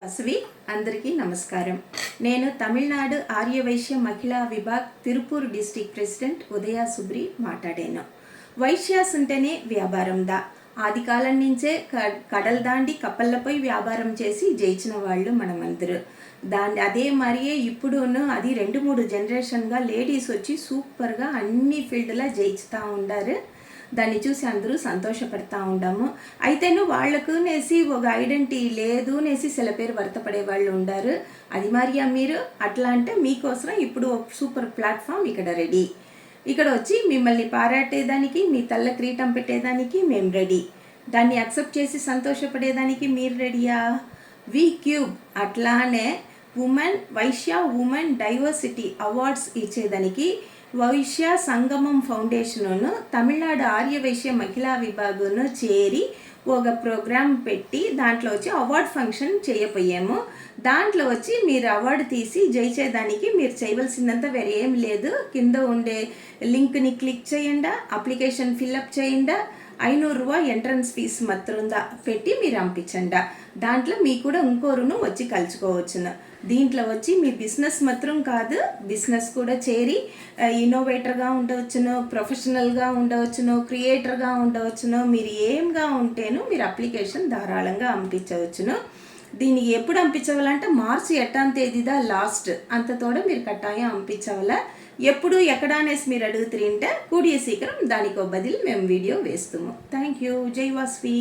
అసవి అందరికీ నమస్కారం. నేను తమిళనాడు ఆర్యవైశ్య మహిళా విభాగ్ తిరుపూర్ డిస్ట్రిక్ట్ ప్రెసిడెంట్ ఉదయ సుబ్రి మాట్లాడాను. వైశ్యాస్ ఉంటేనే వ్యాపారందా. ఆది కాలం నుంచే కడలు దాండి కప్పళ్ళపై వ్యాపారం చేసి జయించిన వాళ్ళు మనమందరూ. అదే మరియే ఇప్పుడును అది 2-3 జనరేషన్గా లేడీస్ వచ్చి సూపర్గా అన్ని ఫీల్డ్లో జయిస్తూ ఉండారు. దాన్ని చూసి అందరూ సంతోషపడతా ఉండాము. అయితేను వాళ్ళకు నేసి ఒక ఐడెంటిటీ లేదు నేసి సిల పేరు వర్తపడే వాళ్ళు ఉండారు. అది మరియా మీరు అట్లా అంటే మీకోసం ఇప్పుడు ఒక సూపర్ ప్లాట్ఫామ్ ఇక్కడ రెడీ. ఇక్కడ వచ్చి మిమ్మల్ని పారాటేదానికి, మీ తల్ల క్రీటం పెట్టేదానికి మేము రెడీ. దాన్ని యాక్సెప్ట్ చేసి సంతోషపడేదానికి మీరు రెడీయా? వి క్యూబ్ అట్లానే వైశ్య ఉమెన్ డైవర్సిటీ అవార్డ్స్ ఇచ్చేదానికి వైశ్య సంగమం ఫౌండేషన్ను తమిళనాడు ఆర్యవైశ్య మహిళా విభాగంను చేరి ఒక ప్రోగ్రాం పెట్టి దాంట్లో వచ్చి అవార్డ్ ఫంక్షన్ చేయబోయాము. దాంట్లో వచ్చి మీరు అవార్డు తీసి జయించేదానికి మీరు చేయవలసిందంతా వేరే ఏం లేదు. కింద ఉండే లింక్ని క్లిక్ చేయండి, అప్లికేషన్ ఫిల్అప్ చేయండి, 500 రూపాయ ఎంట్రన్స్ ఫీజు మాత్రందా పెట్టి మీరు పంపించండి. దాంట్లో మీకు కూడా ఇంకోరును వచ్చి కలుసుకోవచ్చును. దీంట్లో వచ్చి మీ బిజినెస్ మాత్రం కాదు, బిజినెస్ కూడా చేరి ఇన్నోవేటర్గా ఉండవచ్చును, ప్రొఫెషనల్గా ఉండవచ్చును, క్రియేటర్గా ఉండవచ్చును. మీరు ఏంగా ఉంటేను మీరు అప్లికేషన్ ధారాళంగా పంపించవచ్చును. దీన్ని ఎప్పుడు పంపించవాలంటే మార్చి 8వ తేదీదా లాస్ట్ అంతతోడ మీరు కట్టాయం పంపించవాలా. ఎప్పుడు ఎక్కడ అనేసి మీరు అడుగుతుంటే కూడియ శీఘ్రం దానికో బదిలీ మేము వీడియో వేస్తాము. Thank you. జై వాస్వి.